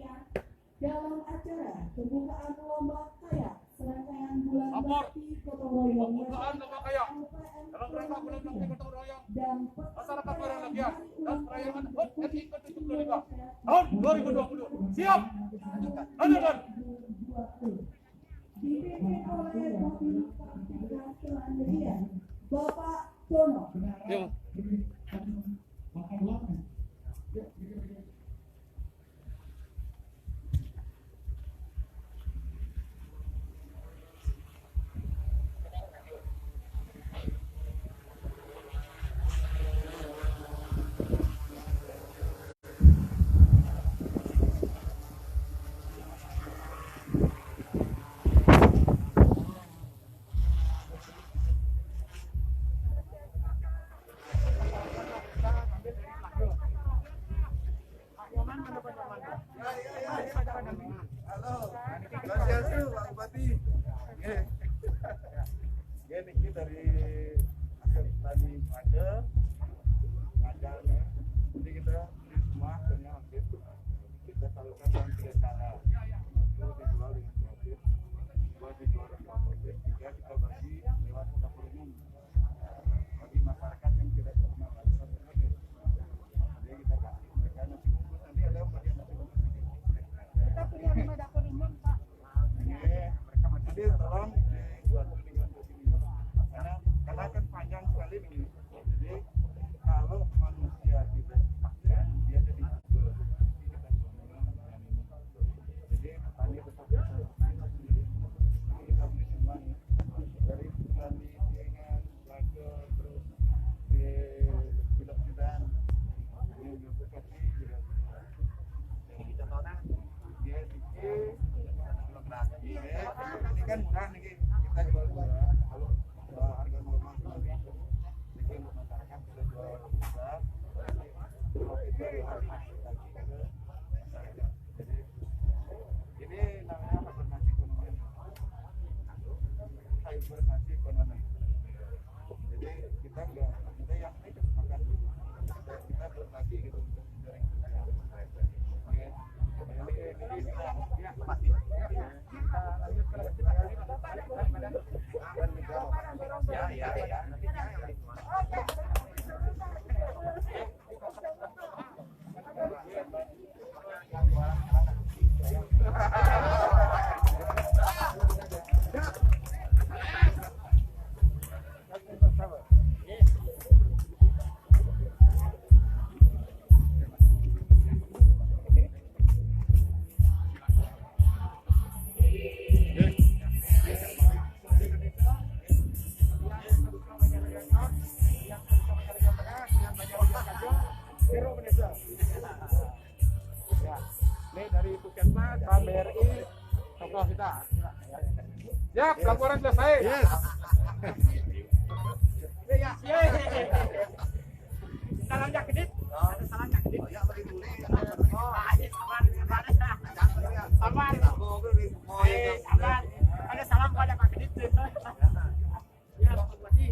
sekalian, dalam acara pembukaan lomba kayak serangkaian bulan bakti gotong royong pembukaan lomba kayak dalam rangka bulan bakti gotong royong dan masyarakat Barandagian dan perayaan HUT RI ke-75 tahun 2020. Siap? Lanjutkan. Dipimpin oleh Wakil Kamtibnas Kelandirian Bapak Tono. Ini dari hasil tadi ada ngajarnya, jadi kita beli semua akhirnya hampir kita salurkan dalam 3 cara. Satu dijual dengan profit, 2 dijual dengan profit, 3 kita bagi lewat dapur umum bagi masyarakat yang tidak terkena bantuan ini. Jadi kita kasih mereka nasi bungkus, nanti ada yang bagian nasi bungkus. Kita punya 5 dapur umum, Pak. Mereka jadi tolong dibantu dengan sini. Karena kan panjang sekali ini. Jadi kalau manusia tidak pakai, dia jadi subur. Jadi petani tetap sendiri. Kita beli semua nih. Dari petani dengan lagu terus di Bilok Sidan, ini Bekasi juga. Yang kita tahu nah, dia dikit. Ini kan murah nih, kita jual murah. Kalau harga normal jadi untuk masyarakat kita jual murah. Profit dari harga lagi ke masyarakat. Jadi ini namanya hibernasi ekonomi. Hibernasi ekonomi. Jadi kita enggak ada yang ini makan dulu. Kita berbagi gitu dari ya pasti. Ini dari Puskesmas, KBRI, tokoh kita. Siap, laporan selesai. Yes. Salam jakdit. Ada salam jakdit. Ya, bagi dulu. Aman. Aman. Ada salam pada Pak Kedit. Ya, Pak Bupati.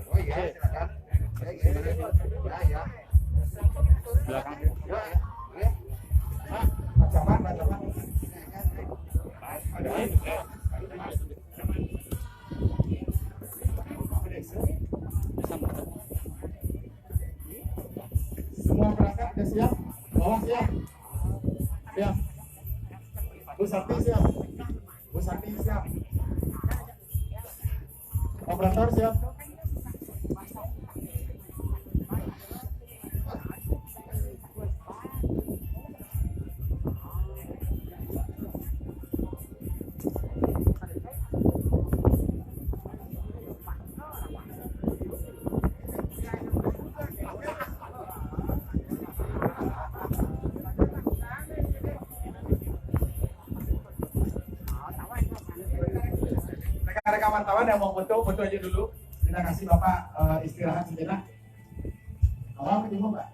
Oh iya, silakan. Ya. Belakang. Ya. Macam-macam. Ada Semua perangkat sudah siap? Bawah siap? Siap. Bu Sakti siap? Bu Sakti siap? Operator siap? Rekan-rekan wartawan yang mau foto aja dulu. Kita kasih Bapak istirahat sejenak. Awal ketemu Pak.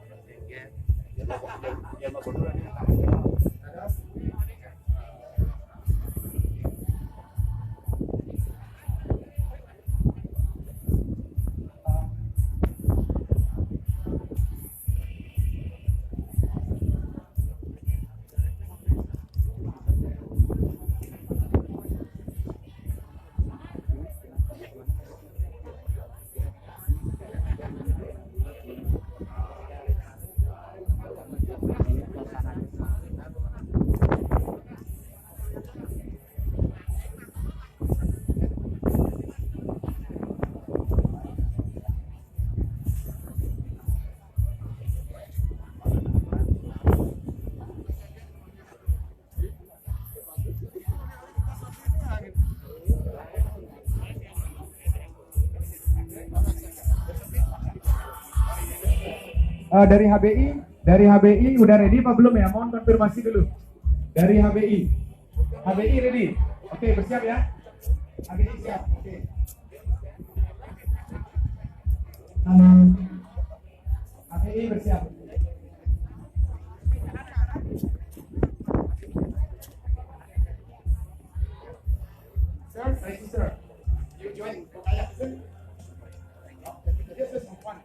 Ya, mau bodoh aja. Dari HBI udah ready apa belum ya? Mohon konfirmasi dulu. Dari HBI ready. Oke, bersiap ya. HBI siap. Oke. HBI bersiap. Sir, thank you, sir. You join. Yes, yes, one.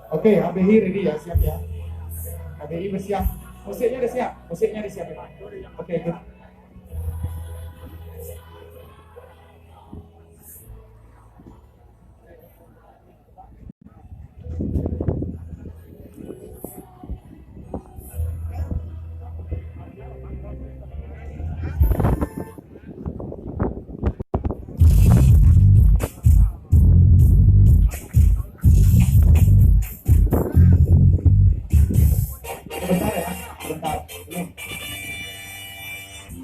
Oke, HBI ready ya, siap ya. HBI bersiap. Musiknya udah siap. Musiknya disiapin. Oke, good. Sebentar ya, sebentar.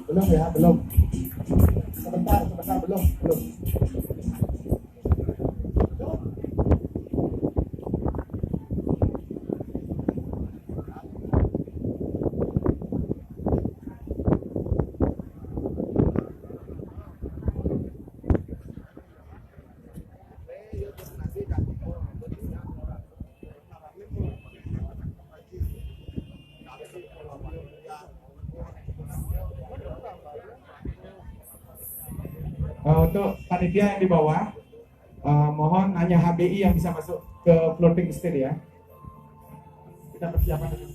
Belum ya, belum. Sebentar, belum. Untuk panitia yang di bawah, mohon hanya HBI yang bisa masuk ke floating stage ya. Kita persiapan dulu.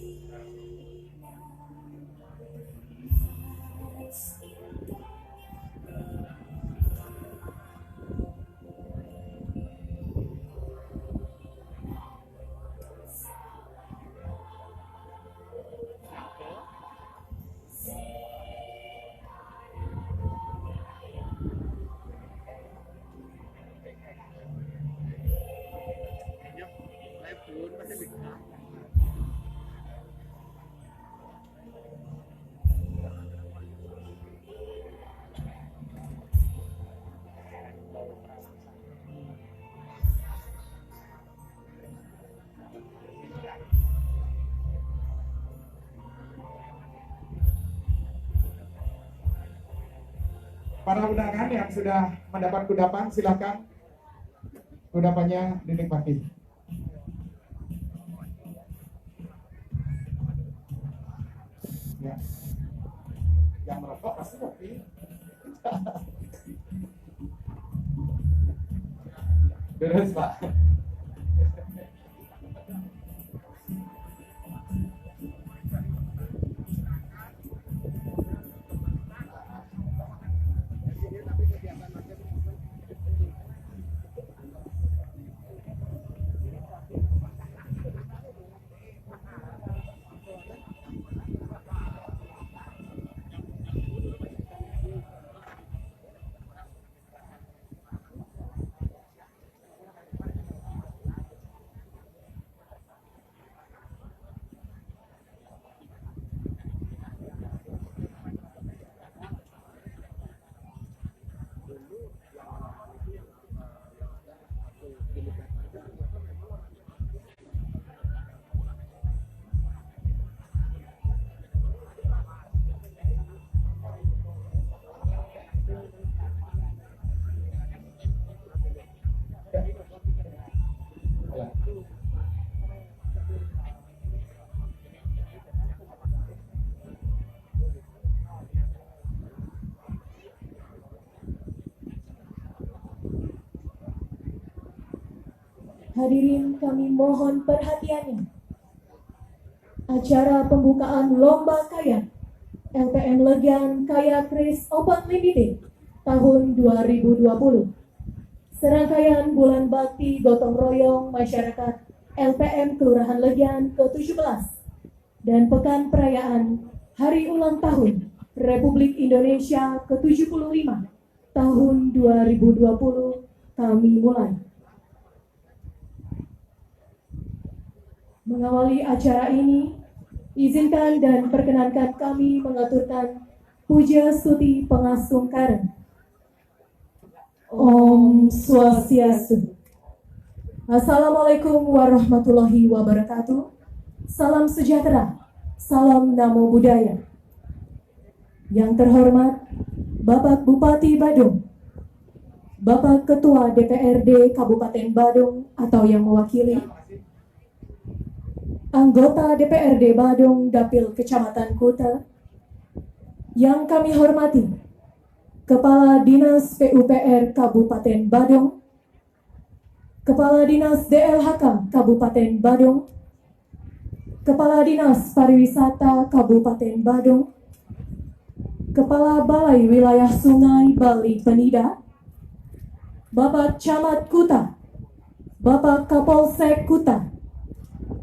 Para undangan yang sudah mendapat kudapan, silakan kudapannya dinikmati. Ya. Yang merokok pasti kopi. Beres Pak. Hadirin kami mohon perhatiannya. Acara pembukaan Lomba Kayak LPM Legian Kayak Race Open Limited tahun 2020. Serangkaian Bulan Bakti Gotong Royong Masyarakat LPM Kelurahan Legian ke-17 dan Pekan Perayaan Hari Ulang Tahun Republik Indonesia ke-75 tahun 2020 kami mulai. Mengawali acara ini, izinkan dan perkenankan kami mengaturkan puja stuti pengasungkaran. Om Swastiastu. Assalamualaikum warahmatullahi wabarakatuh. Salam sejahtera, salam namo buddhaya. Yang terhormat Bapak Bupati Badung, Bapak Ketua DPRD Kabupaten Badung atau yang mewakili, anggota DPRD Badung Dapil Kecamatan Kuta, yang kami hormati Kepala Dinas PUPR Kabupaten Badung, Kepala Dinas DLHK Kabupaten Badung, Kepala Dinas Pariwisata Kabupaten Badung, Kepala Balai Wilayah Sungai Bali Penida, Bapak Camat Kuta, Bapak Kapolsek Kuta,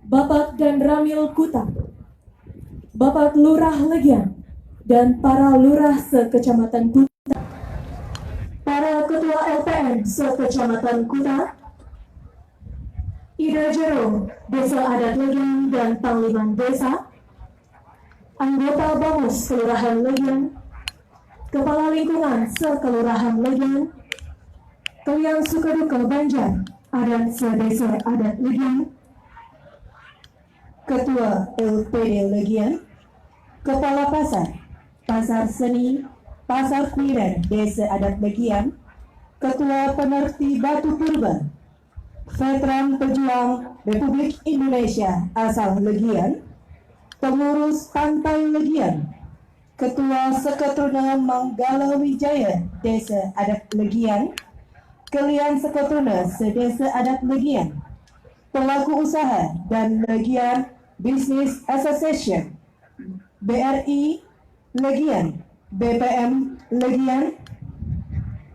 Bapak dan Ramil Kuta, Bapak Lurah Legian, dan para lurah sekecamatan Kuta, para ketua LPM sekecamatan Kuta, Ida Jero, Desa Adat Legian dan Pangliman Desa, anggota Bamus Kelurahan Legian, Kepala Lingkungan Sekelurahan Legian, kalian suka-duka Banjar, Adat Sedesa Adat Legian, Ketua LPD Legian, Kepala Pasar, Pasar Seni, Pasar Kuiren Desa Adat Legian, Ketua Penerti Batu Purba, Veteran Pejuang Republik Indonesia asal Legian, Pengurus Pantai Legian, Ketua Seketurunan Manggala Wijaya Desa Adat Legian, Kalian Seketuna Sedesa Adat Legian, pelaku usaha dan Legian Business Association, BRI Legian, BPM Legian,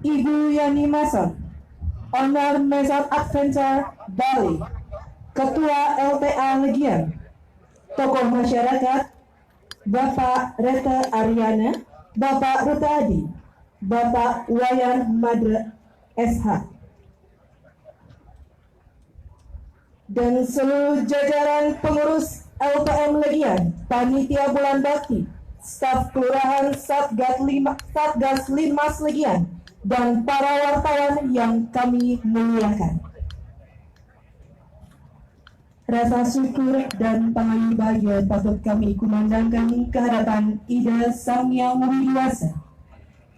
Ibu Yani Mason, Owner Mesot Adventure Bali, Ketua LTA Legian, tokoh masyarakat, Bapak Reta Aryana, Bapak Ruta Adi, Bapak Wayan Madra SH, dan seluruh jajaran pengurus LPM Legian, Panitia Bulan Bakti, staf kelurahan Satgas Linmas Legian, dan para wartawan yang kami muliakan. Rasa syukur dan pangan bahagia patut kami kumandangkan kehadapan Ida Sang Yang Widiwasa,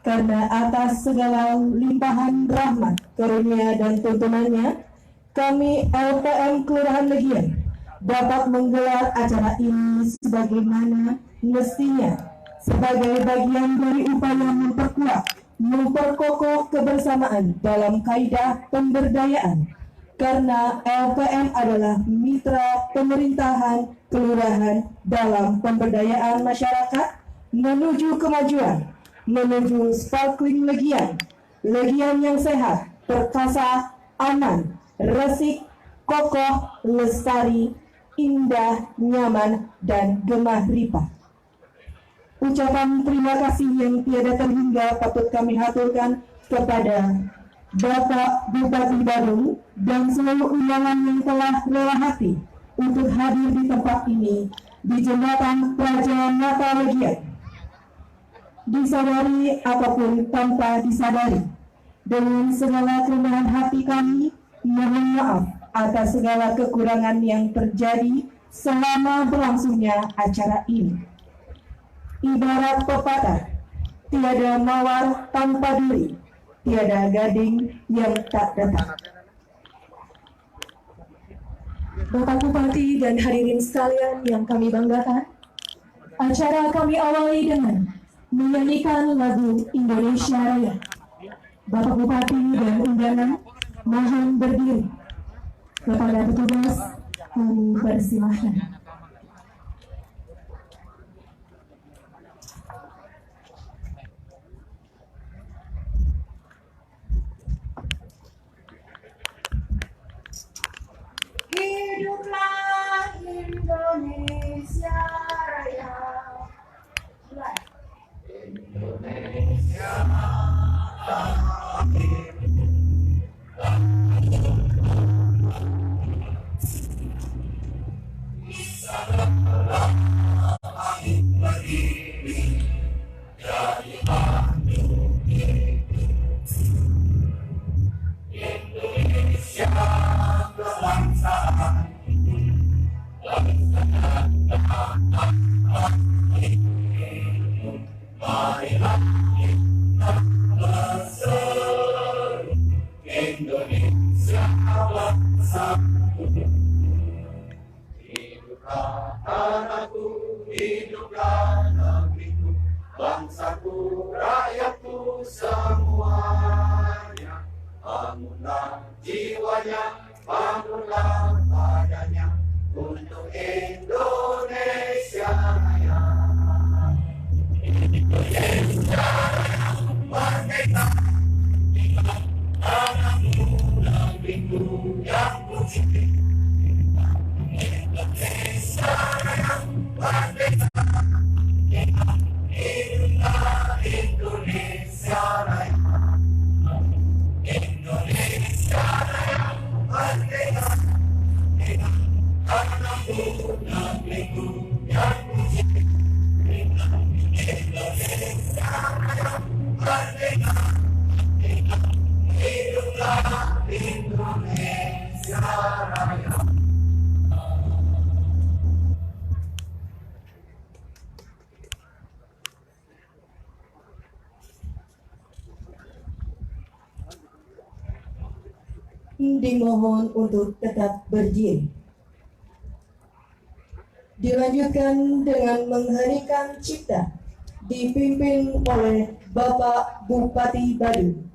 karena atas segala limpahan rahmat, karunia dan tuntunannya, kami LPM Kelurahan Legian dapat menggelar acara ini sebagaimana mestinya sebagai bagian dari upaya memperkokoh kebersamaan dalam kaidah pemberdayaan, karena LPM adalah mitra pemerintahan kelurahan dalam pemberdayaan masyarakat menuju kemajuan, menuju sparkling legian yang sehat, perkasa, aman, resik, kokoh, lestari, indah, nyaman, dan gemah ripah. Ucapan terima kasih yang tiada terhingga patut kami haturkan kepada Bapak Bupati Badung dan seluruh undangan yang telah rela hati untuk hadir di tempat ini di Jembatan Praja Mata Legian. Disadari ataupun tanpa disadari, dengan segala kerendahan hati kami mohon maaf atas segala kekurangan yang terjadi selama berlangsungnya acara ini. Ibarat pepatah, tiada mawar tanpa duri, tiada gading yang tak datang. Bapak Bupati dan hadirin sekalian yang kami banggakan, acara kami awali dengan menyanyikan lagu Indonesia Raya. Bapak Bupati dan undangan mohon berdiri. Kepada petugas kami persilahkan. Hiduplah Indonesia Raya. Hiduplah tanahku, hiduplah negeriku, bangsaku, rakyatku semuanya. Bangunlah jiwanya, bangunlah badannya untuk Indonesia Raya. Indonesia Raya, merdeka, tanahku, negeriku yang putih. Indonesia Raya, merdeka, hiduplah Indonesia Raya. Indonesia Raya, merdeka, tanahku, negeriku yang putih. Indonesia Raya, merdeka, hiduplah Indonesia Raya. Dimohon untuk tetap berdiri. Dilanjutkan dengan mengheningkan cipta dipimpin oleh Bapak Bupati Badung.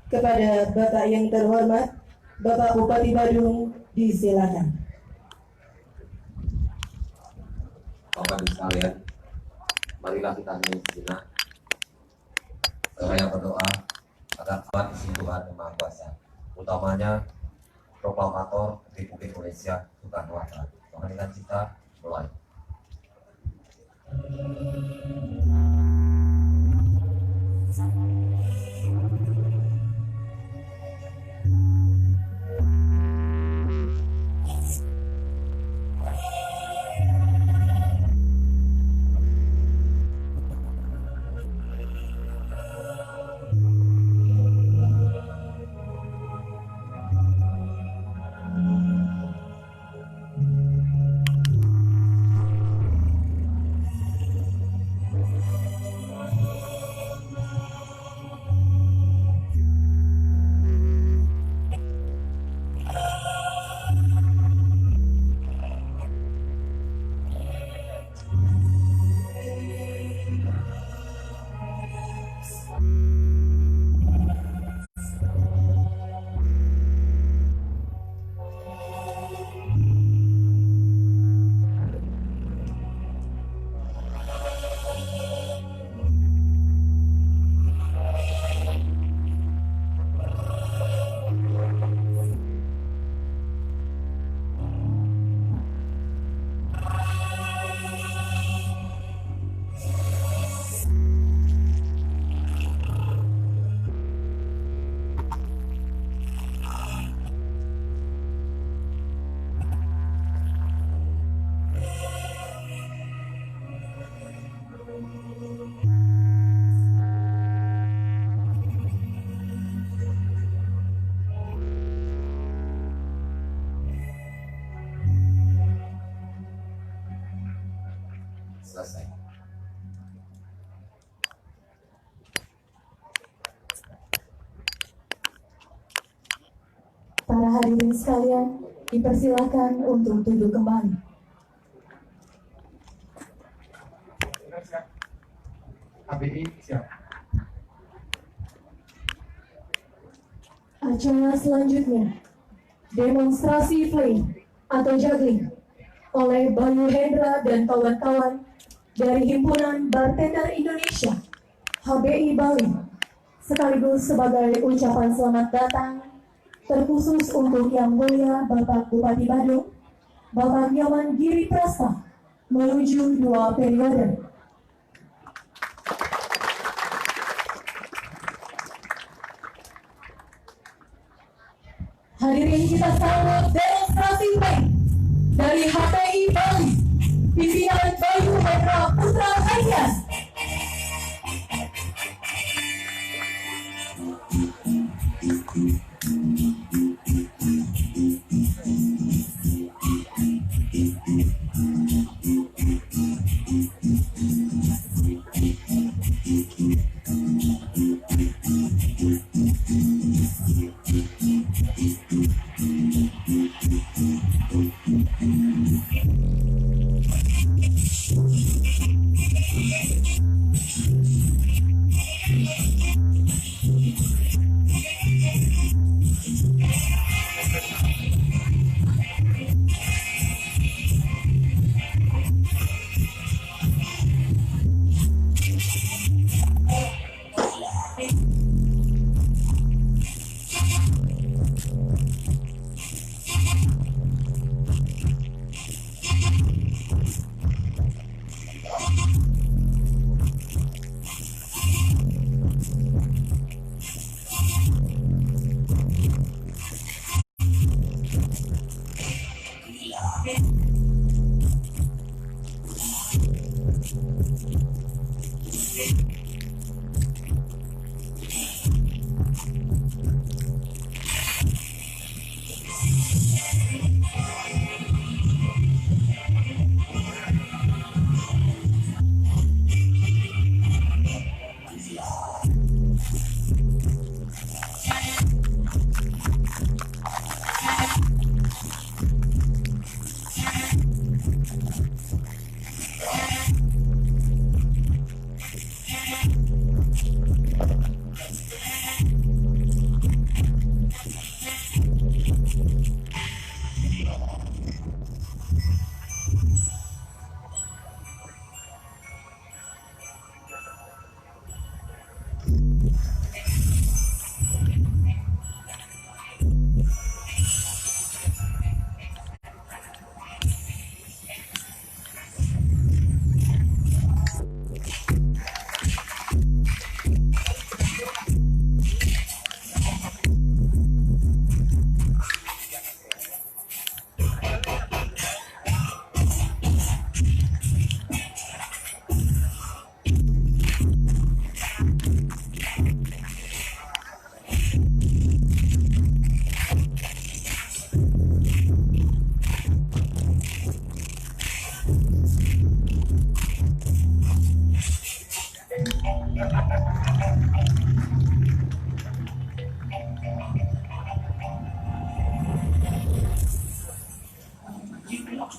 Kepada Bapak yang terhormat, Bapak Bupati Badung, disilakan. Bapak Ibu sekalian, marilah kita hening sejenak. Saya berdoa agar Tuhan isi Tuhan Yang Maha Kuasa, utamanya Proklamator Republik Indonesia Soekarno Hatta. Penghenikan cipta mulai. selesai. Para hadirin sekalian, dipersilakan untuk duduk kembali. Sudah siap. HBI siap. Acara selanjutnya, demonstrasi flame atau juggling oleh Bayu Hendra dan kawan-kawan dari Himpunan Bartender Indonesia HBI Bali, sekaligus sebagai ucapan selamat datang terkhusus untuk Yang Mulia Bapak Bupati Badung, Bapak Nyoman Giri Prasta, menuju 2 periode. Hadirin, kita sambut demonstrasi flame dari HPI Bali, pimpinan Bayu Hendra Putra Haidian.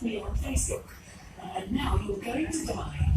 me on Facebook, and now you're going to die.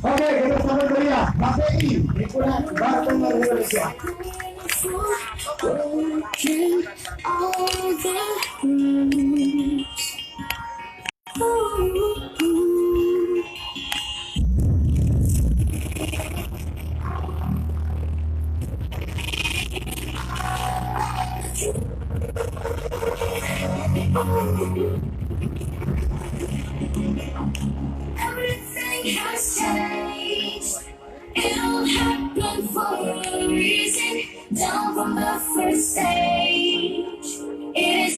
Oke, kita sambut meriah. KPI, himpunan bartender Indonesia. Everything has changed. It all happened for a reason. Down from the first stage. It is.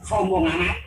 Sombong amat.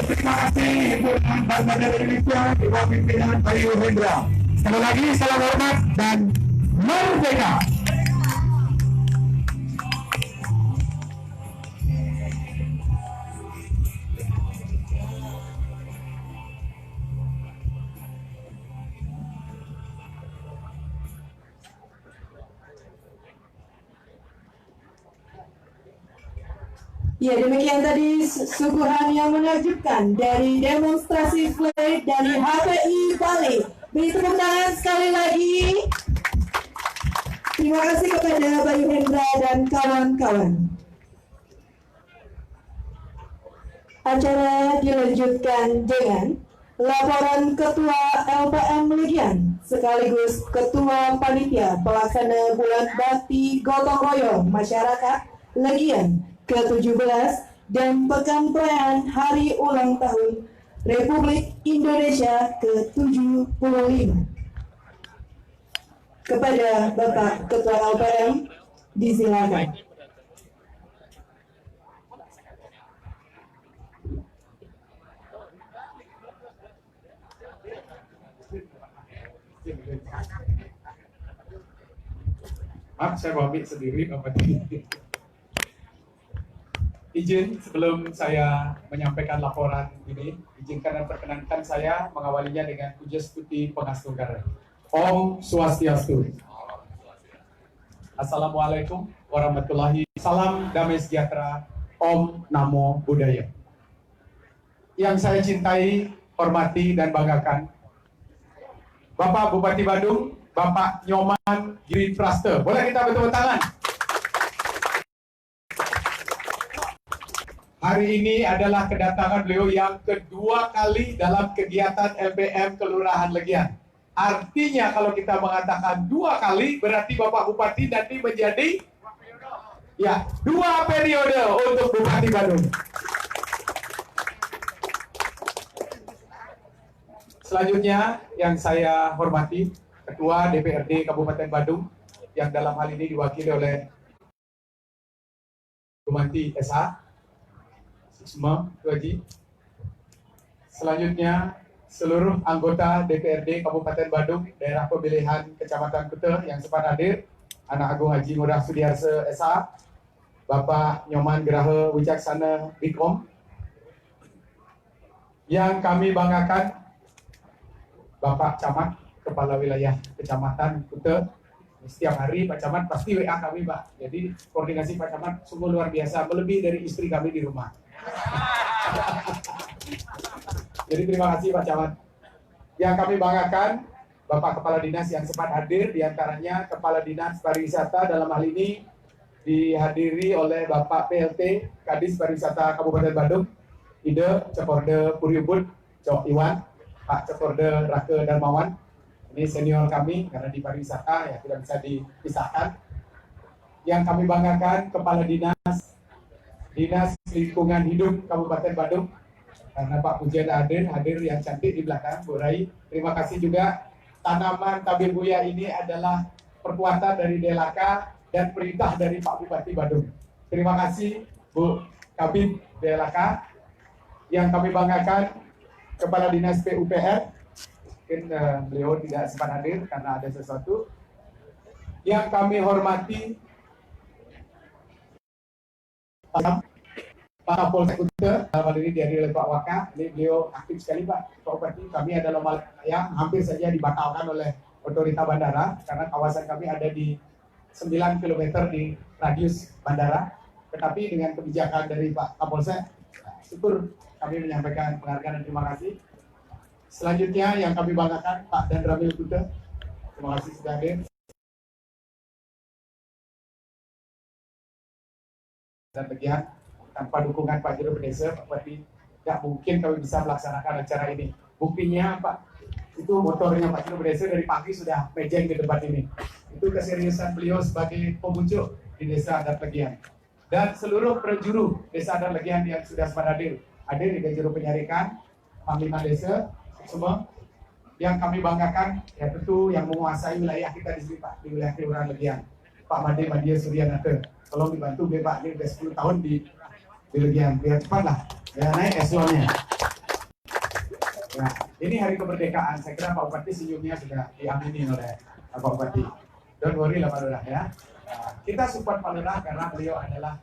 Terima kasih himpunan Bangsa Indonesia di bawah pimpinan Bayu Hendra. Sekali lagi salam hormat dan merdeka. Ya, demikian tadi suguhan yang menakjubkan dari demonstrasi flight dari HPI Bali. Beri tepuk tangan sekali lagi. Terima kasih kepada Bayu Hendra dan kawan-kawan. Acara dilanjutkan dengan laporan Ketua LPM Legian sekaligus Ketua Panitia Pelaksana Bulan Bakti Gotong Royong Masyarakat Legian ke-17 dan Pekan Perayaan Hari Ulang Tahun Republik Indonesia ke-75. Kepada Bapak Ketua LPM, disilakan. Maaf, saya bawa mic sendiri, Bapak. Izin sebelum saya menyampaikan laporan ini, izinkan dan perkenankan saya mengawalinya dengan puja stuti Pengastu Negara. Om Swastiastu. Assalamualaikum warahmatullahi wabarakatuh. Salam damai sejahtera. Om Namo Buddhaya. Yang saya cintai, hormati dan banggakan, Bapak Bupati Badung, Bapak Nyoman Giri Praste. Boleh kita bertepuk tangan? Hari ini adalah kedatangan beliau yang kedua kali dalam kegiatan LPM Kelurahan Legian. Artinya kalau kita mengatakan 2 kali, berarti Bapak Bupati nanti menjadi 2 periode untuk Bupati Badung. Selanjutnya yang saya hormati, Ketua DPRD Kabupaten Badung, yang dalam hal ini diwakili oleh Bumanti SH, Sukma Tuaji. Selanjutnya seluruh anggota DPRD Kabupaten Badung, daerah pemilihan Kecamatan Kute yang sempat hadir, Anak Agung Haji Ngurah Sudiarse SH, Bapak Nyoman Geraha Wicaksana Bikom, yang kami banggakan, Bapak Camat, Kepala Wilayah Kecamatan Kute. Setiap hari Pak Camat pasti WA kami, Pak. Jadi koordinasi Pak Camat sungguh luar biasa, melebihi dari istri kami di rumah. Jadi terima kasih Pak Camat. Yang kami banggakan, Bapak Kepala Dinas yang sempat hadir, diantaranya Kepala Dinas Pariwisata dalam hal ini dihadiri oleh Bapak PLT Kadis Pariwisata Kabupaten Badung, Ide Ceporde Puriubud, Cok Iwan, Pak Ceporde Rake Darmawan. Ini senior kami karena di pariwisata ya tidak bisa dipisahkan. Yang kami banggakan Kepala Dinas Lingkungan Hidup Kabupaten Badung, karena Pak Pujian hadir yang cantik di belakang, Bu Rai. Terima kasih juga. Tanaman tabebuya ini adalah perkuatan dari DLK dan perintah dari Pak Bupati Badung. Terima kasih Bu Kabid DLK. Yang kami banggakan Kepala Dinas PUPR, mungkin beliau tidak sempat hadir karena ada sesuatu. Yang kami hormati Pak Kapolsek Kuta, dalam hal ini dihadiri oleh Pak Waka. Ini beliau aktif sekali Pak Bupati. Kami adalah yang hampir saja dibatalkan oleh otorita bandara karena kawasan kami ada di 9 km di radius bandara. Tetapi dengan kebijakan dari Pak Kapolsek, syukur kami menyampaikan penghargaan dan terima kasih. Selanjutnya yang kami banggakan Pak Dan Ramil Kuta. Terima kasih sudah hadir. Dan bagian tanpa dukungan Pak Juru Desa, Pak Bupati, tidak mungkin kami bisa melaksanakan acara ini. Buktinya Pak, itu motornya Pak Juru Desa dari pagi sudah mejeng di tempat ini. Itu keseriusan beliau sebagai pemuncuk di Desa Adat Legian. Dan seluruh penjuru Desa Adat Legian yang sudah sempat hadir di Juru Penyarikan, Panglima Desa, semua yang kami banggakan, ya tentu yang menguasai wilayah kita di sini Pak, di wilayah Kelurahan Legian, Pak Made Madia Suryanata. Tolong dibantu Pak, ini sudah 10 tahun di Legian, biar cepat lah, ya naik eselonnya. Ya, ini hari kemerdekaan, saya kira Pak Bupati senyumnya sudah diamini oleh Pak Bupati. Don't worry lah Pak Lurah ya. Kita support Pak Lurah karena beliau adalah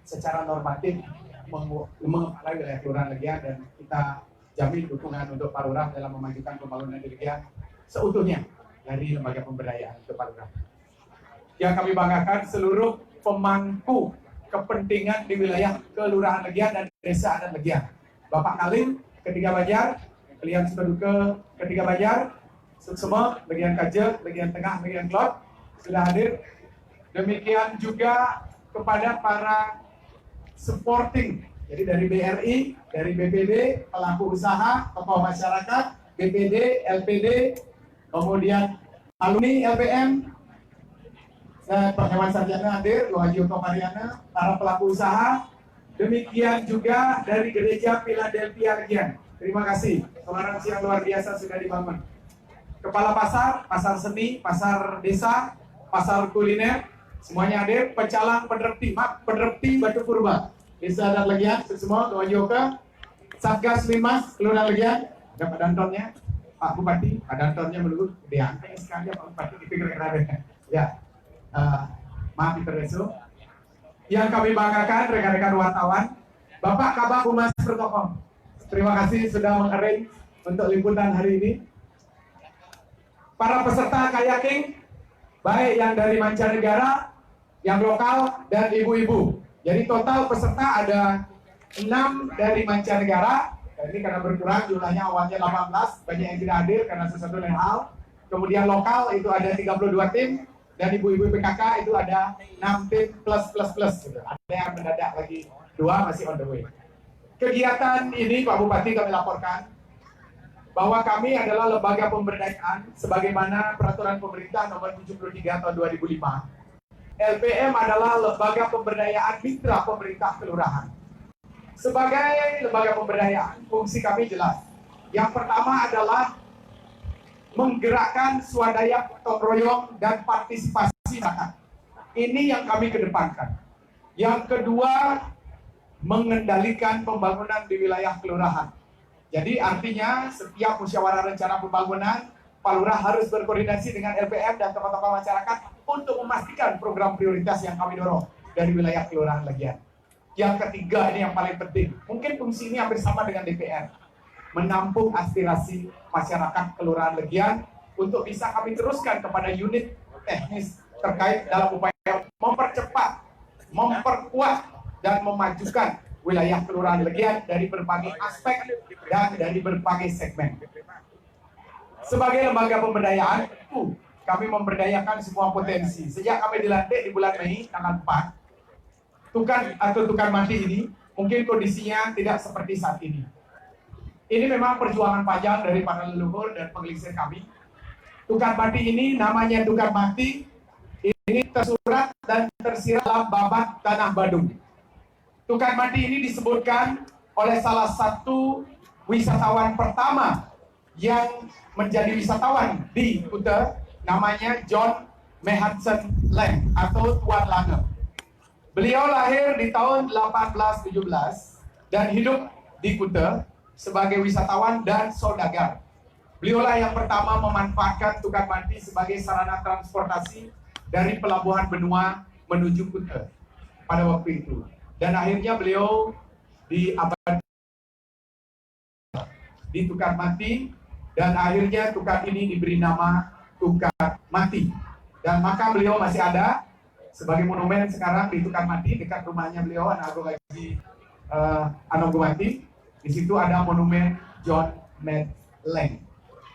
secara normatif mengepalai wilayah Kelurahan Legian dan kita jamin dukungan untuk Pak Lurah dalam memajukan pembangunan di Legian seutuhnya dari lembaga pemberdayaan untuk Pak Lurah. Yang kami banggakan seluruh pemangku kepentingan di wilayah Kelurahan Legian dan Desa Adat Legian. Bapak Kalim, Ketiga Banjar, Kalian Sukaduke, Ketiga Banjar, semua, bagian Kajek, bagian Tengah, bagian Klot, sudah hadir. Demikian juga kepada para supporting, jadi dari BRI, dari BPD, pelaku usaha, tokoh masyarakat, BPD, LPD, kemudian alumni LPM, Pak Hewan Sarjana hadir, Lu Haji Uto Mariana, para pelaku usaha, demikian juga dari Gereja Philadelphia Legian. Terima kasih, toleransi yang luar biasa sudah dibangun. Kepala pasar, pasar seni, pasar desa, pasar kuliner, semuanya hadir. Pecalang Penderti Batu Purba, Desa Adat Legian, semua, Lu Haji Uto, Satgas Limas, Kelurahan Legian, ada Pak Dantonnya, Pak Bupati, Pak Dantonnya menunggu, diangkat sekali Pak Bupati, dipikir-pikir ya. Maaf intermezzo. Yang kami banggakan rekan-rekan wartawan, Bapak Kabak Humas Protokol. Terima kasih sudah mengarrange untuk liputan hari ini. Para peserta kayaking, baik yang dari mancanegara, yang lokal, dan ibu-ibu. Jadi total peserta ada 6 dari mancanegara. Ini karena berkurang jumlahnya, awalnya 18, banyak yang tidak hadir karena sesuatu lain hal. Kemudian lokal itu ada 32 tim. Dan ibu-ibu PKK itu ada 6 tim plus. Gitu. Ada yang mendadak lagi 2 masih on the way. Kegiatan ini Pak Bupati kami laporkan bahwa kami adalah lembaga pemberdayaan sebagaimana peraturan pemerintah nomor 73 tahun 2005. LPM adalah lembaga pemberdayaan mitra pemerintah kelurahan. Sebagai lembaga pemberdayaan, fungsi kami jelas. Yang pertama adalah menggerakkan swadaya gotong royong dan partisipasi masyarakat. Ini yang kami kedepankan. Yang kedua, mengendalikan pembangunan di wilayah kelurahan. Jadi artinya setiap musyawarah rencana pembangunan, Pak Lurah harus berkoordinasi dengan LPM dan tokoh-tokoh masyarakat untuk memastikan program prioritas yang kami dorong dari wilayah Kelurahan Legian. Yang ketiga, ini yang paling penting, mungkin fungsi ini hampir sama dengan DPR, menampung aspirasi masyarakat Kelurahan Legian untuk bisa kami teruskan kepada unit teknis terkait dalam upaya mempercepat, memperkuat, dan memajukan wilayah Kelurahan Legian dari berbagai aspek dan dari berbagai segmen. Sebagai lembaga pemberdayaan, kami memberdayakan semua potensi. Sejak kami dilantik di bulan Mei tanggal 4, Tukan Mati ini mungkin kondisinya tidak seperti saat ini. Ini memang perjuangan panjang dari para leluhur dan pengelisir kami. Tukan Mati ini namanya Tukan Mati, ini tersurat dan tersirat dalam Babat Tanah Badung. Tukan Mati ini disebutkan oleh salah satu wisatawan pertama yang menjadi wisatawan di Kuta, namanya John Mehansen Lang atau Tuan Lange. Beliau lahir di tahun 1817 dan hidup di Kuta sebagai wisatawan dan saudagar. Beliaulah yang pertama memanfaatkan Tukan Mati sebagai sarana transportasi dari pelabuhan benua menuju Kuta pada waktu itu. Dan akhirnya beliau di Tukan Mati, dan akhirnya Tukan ini diberi nama Tukan Mati. Dan maka beliau masih ada sebagai monumen sekarang di Tukan Mati, dekat rumahnya beliau, Anago Gaji Anogo Mati. Di situ ada monumen John Lang.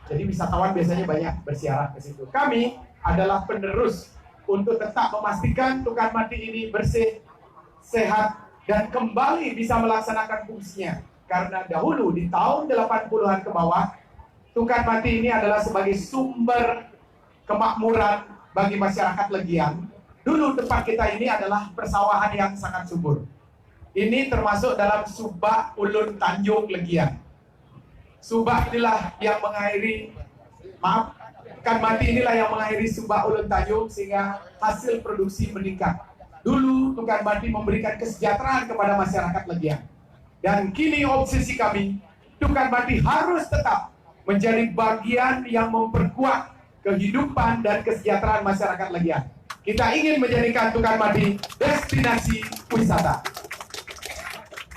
Jadi wisatawan biasanya banyak bersiarah ke situ. Kami adalah penerus untuk tetap memastikan Tukan Mati ini bersih, sehat, dan kembali bisa melaksanakan fungsinya. Karena dahulu di tahun 80-an ke bawah, Tukan Mati ini adalah sebagai sumber kemakmuran bagi masyarakat Legian. Dulu tempat kita ini adalah persawahan yang sangat subur. Ini termasuk dalam Subak Ulun Tanjung Legian. Subak inilah yang mengairi, Tukan Mati inilah yang mengairi Subak Ulun Tanjung sehingga hasil produksi meningkat. Dulu Tukan Mati memberikan kesejahteraan kepada masyarakat Legian. Dan kini obsesi kami, Tukan Mati harus tetap menjadi bagian yang memperkuat kehidupan dan kesejahteraan masyarakat Legian. Kita ingin menjadikan Tukan Mati destinasi wisata.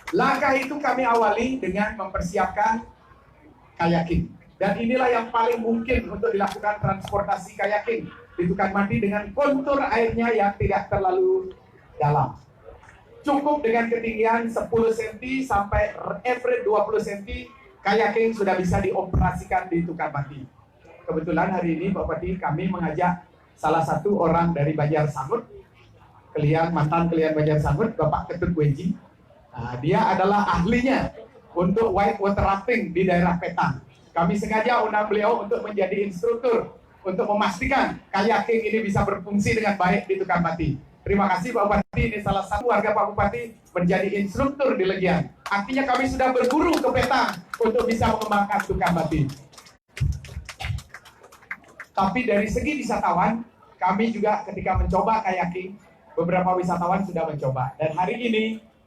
Langkah itu kami awali dengan mempersiapkan kayaking. Dan inilah yang paling mungkin untuk dilakukan transportasi kayaking di Tukan Mati dengan kontur airnya yang tidak terlalu dalam. Cukup dengan ketinggian 10 cm sampai average 20 cm, kayaking sudah bisa dioperasikan di Tukan Mati. Kebetulan hari ini Pak Bupati kami mengajak salah satu orang dari Banjar Sangut, mantan klien Banjar Sangut, Bapak Ketut Weji. Nah, dia adalah ahlinya untuk white water rafting di daerah Petang. Kami sengaja undang beliau untuk menjadi instruktur untuk memastikan kayaking ini bisa berfungsi dengan baik di Tukan Mati. Terima kasih Pak Bupati, ini salah satu warga Pak Bupati menjadi instruktur di Legian. Artinya kami sudah berburu ke Petang untuk bisa mengembangkan Tukan Mati. Tapi dari segi wisatawan, kami juga ketika mencoba kayaking, beberapa wisatawan sudah mencoba. Dan hari ini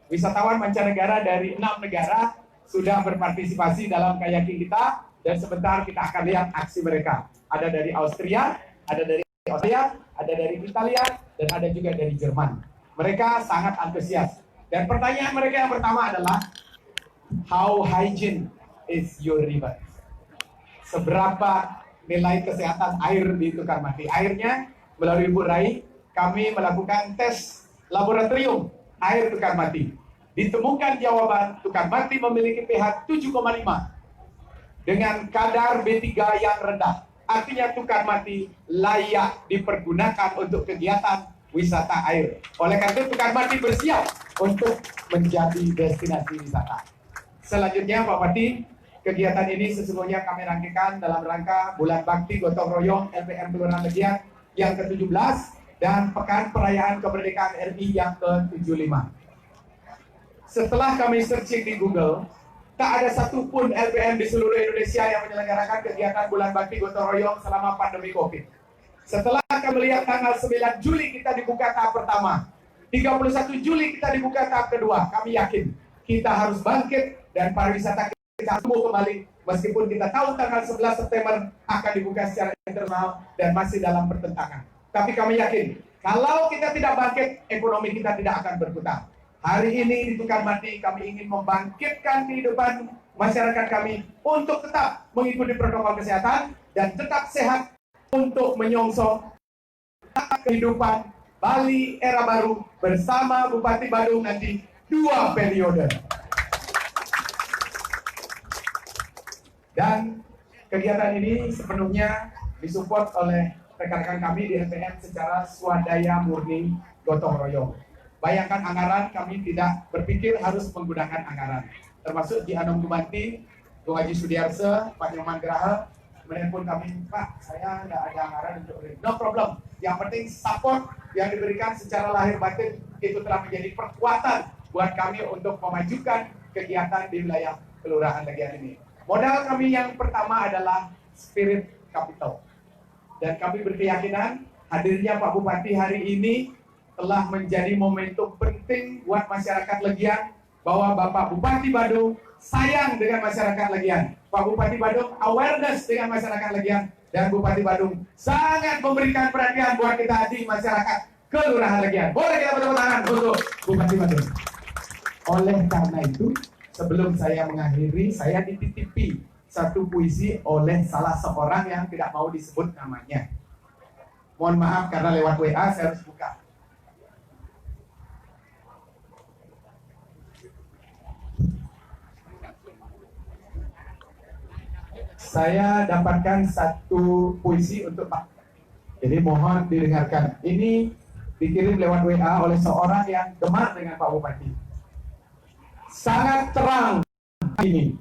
wisatawan mancanegara dari 6 negara sudah berpartisipasi dalam kayaking kita, dan sebentar kita akan lihat aksi mereka. Ada dari Austria, ada dari Australia, ada dari Italia, dan ada juga dari Jerman. Mereka sangat antusias. Dan pertanyaan mereka yang pertama adalah, how hygiene is your river? Seberapa nilai kesehatan air di Tukan Mati? Airnya melalui Bu Rai, kami melakukan tes laboratorium air Tukan Mati. Ditemukan jawaban Tukan Mati memiliki pH 7,5 dengan kadar B3 yang rendah. Artinya Tukan Mati layak dipergunakan untuk kegiatan wisata air. Oleh karena itu Tukan Mati bersiap untuk menjadi destinasi wisata. Selanjutnya Pak Bupati, kegiatan ini sesungguhnya kami rangkaikan dalam rangka Bulan Bakti Gotong Royong LPM Kelurahan Legian yang ke-17 dan Pekan Perayaan Kemerdekaan RI yang ke-75. Setelah kami searching di Google, tak ada satupun LPM di seluruh Indonesia yang menyelenggarakan kegiatan Bulan Bakti Gotong Royong selama pandemi COVID. Setelah kami lihat tanggal 9 Juli kita dibuka tahap pertama, 31 Juli kita dibuka tahap kedua, kami yakin kita harus bangkit dan pariwisata kita tumbuh kembali, meskipun kita tahu tanggal 11 September akan dibuka secara internal dan masih dalam pertentangan. Tapi kami yakin, kalau kita tidak bangkit, ekonomi kita tidak akan berputar. Hari ini di Tukan Mati kami ingin membangkitkan kehidupan masyarakat kami untuk tetap mengikuti protokol kesehatan dan tetap sehat untuk menyongsong kehidupan Bali era baru bersama Bupati Badung nanti 2 periode. Dan Kegiatan ini sepenuhnya disupport oleh rekan-rekan kami di LPM secara swadaya murni gotong royong. Bayangkan anggaran, kami tidak berpikir harus menggunakan anggaran. Termasuk di Anom Gumanti, Bung Haji Sudiarse, Pak Nyoman Graha, menelpon kami, Pak, saya nggak ada anggaran untuk ini. No problem. Yang penting support yang diberikan secara lahir batin itu telah menjadi perkuatan buat kami untuk memajukan kegiatan di wilayah Kelurahan Legian ini. Modal kami yang pertama adalah spirit capital. Dan kami berkeyakinan hadirnya Pak Bupati hari ini telah menjadi momentum penting buat masyarakat Legian bahwa Bapak Bupati Badung sayang dengan masyarakat Legian. Pak Bupati Badung awareness dengan masyarakat Legian, dan Bupati Badung sangat memberikan perhatian buat kita di masyarakat Kelurahan Legian. Boleh kita bertepuk tangan untuk Bupati Badung. Oleh karena itu, sebelum saya mengakhiri, saya dititipi satu puisi oleh salah seorang yang tidak mau disebut namanya. Mohon maaf karena lewat WA saya harus buka. Saya dapatkan satu puisi untuk Pak. Jadi mohon didengarkan. Ini dikirim lewat WA oleh seorang yang gemar dengan Pak Bupati. Sangat terang ini,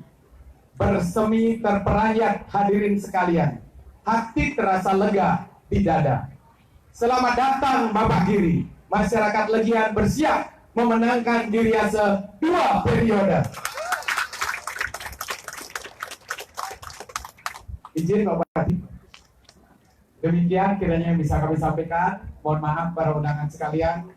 bersemi terperayat hadirin sekalian. Hati terasa lega di dada. Selamat datang Bapak Giri. Masyarakat Legian bersiap memenangkan Giriase 2 periode. Izin Pak Bupati. Demikian kiranya yang bisa kami sampaikan. Mohon maaf para undangan sekalian.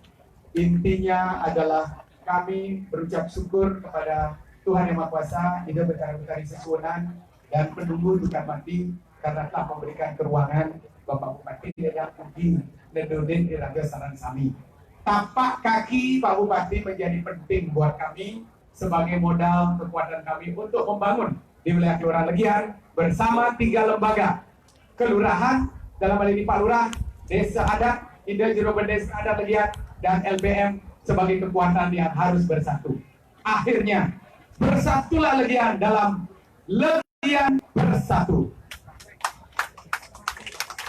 Intinya adalah kami berucap syukur kepada Tuhan Yang Maha Kuasa, Ida Betari Sesuonan, dan penunggu Dukan Mati karena telah memberikan keruangan Bapak Bupati yang Ugi Nedudin Iraga Saran Sami. Tapak kaki Pak Bupati menjadi penting buat kami sebagai modal kekuatan kami untuk membangun di wilayah Kelurahan Legian bersama 3 lembaga kelurahan, dalam hal ini Pak Lurah, Desa Adat, Indah Jero Desa Adat Legian, dan LPM sebagai kekuatan yang harus bersatu. Akhirnya bersatulah Legian dalam Legian Bersatu.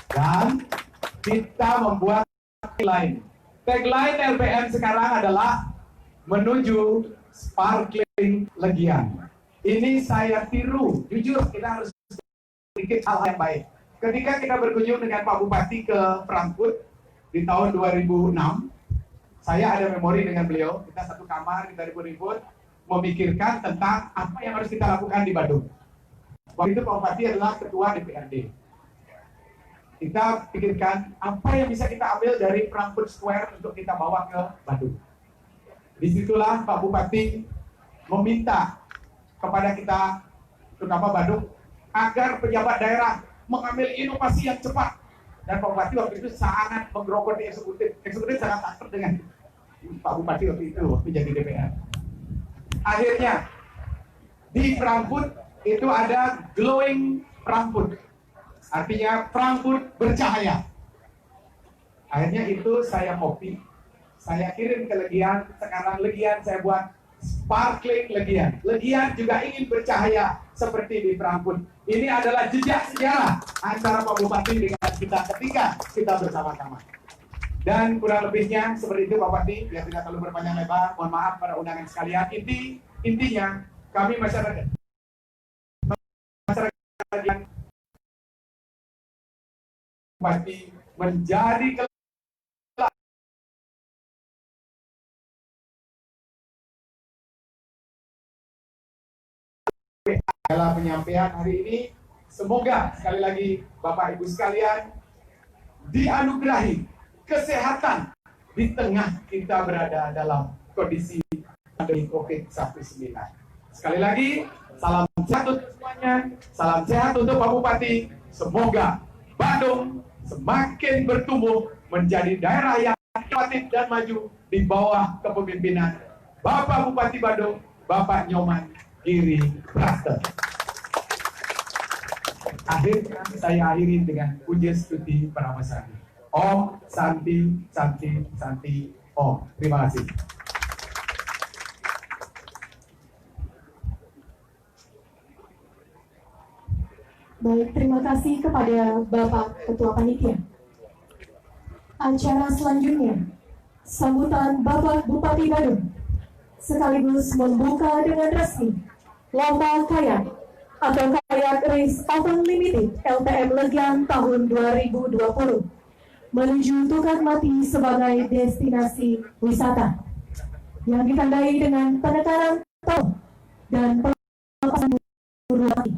Dan kita membuat tagline. Tagline LPM sekarang adalah menuju Sparkling Legian. Ini saya tiru, jujur kita harus sedikit hal yang baik. Ketika kita berkunjung dengan Pak Bupati ke Frankfurt di tahun 2006, saya ada memori dengan beliau. Kita satu kamar, kita ribut-ribut memikirkan tentang apa yang harus kita lakukan di Badung. Waktu itu Pak Bupati adalah ketua DPRD. Kita pikirkan apa yang bisa kita ambil dari Frankfurt Square untuk kita bawa ke Badung. Disitulah Pak Bupati meminta kepada kita, terutama Badung, agar pejabat daerah mengambil inovasi yang cepat. Dan Pak Bupati waktu itu sangat menggerogoti eksekutif. Eksekutif sangat takut dengan Pak Bupati waktu itu, waktu jadi DPR. Akhirnya, di Frankfurt itu ada glowing Frankfurt. Artinya Frankfurt bercahaya. Akhirnya itu saya copy. Saya kirim ke Legian. Sekarang Legian saya buat Sparkling Legian. Legian juga ingin bercahaya seperti di Frankfurt. Ini adalah jejak sejarah antara Pak Bupati dengan kita ketika kita bersama-sama. Dan kurang lebihnya seperti itu Pak Bupati, biar tidak terlalu berpanjang lebar. Mohon maaf para undangan sekalian. Intinya kami masyarakat yang Bupati menjadi dalam penyampaian hari ini. Semoga sekali lagi Bapak Ibu sekalian dianugerahi kesehatan di tengah kita berada dalam kondisi pandemi COVID-19. Sekali lagi, salam sehat untuk semuanya, salam sehat untuk Pak Bupati. Semoga Badung semakin bertumbuh menjadi daerah yang kreatif dan maju di bawah kepemimpinan Bapak Bupati Badung, Bapak Nyoman Giri Praste. Akhirnya saya akhiri dengan puja stuti Paramasari. Om Santi Santi Santi Om. Terima kasih. Baik, terima kasih kepada Bapak Ketua Panitia. Acara selanjutnya, sambutan Bapak Bupati Badung, sekaligus membuka dengan resmi Lomba Kayak atau Kayak Race Open Limited LTM Legian tahun 2020 menuju Tukat Mati sebagai destinasi wisata yang ditandai dengan penekanan tol dan pelepasan burung mati.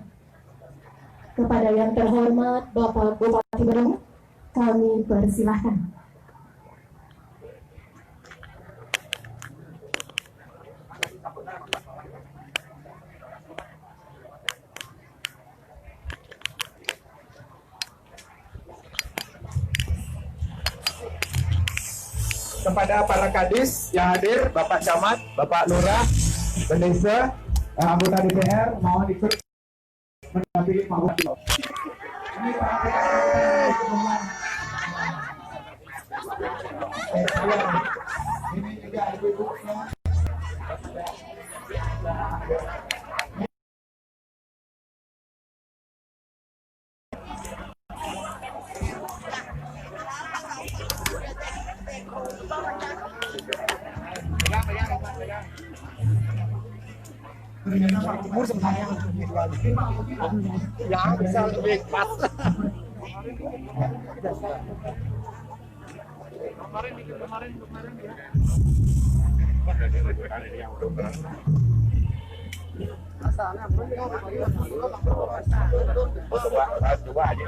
Kepada yang terhormat Bapak Bupati Badung, kami persilahkan. Kepada para kadis yang hadir, Bapak Camat, Bapak Lurah, Pendesa, anggota DPR, mohon ikut mendampingi Pak Bupati. Ini ini juga ibu-ibunya. Ternyata Pak Timur sebenarnya ya bisa lebih pas. Coba aja.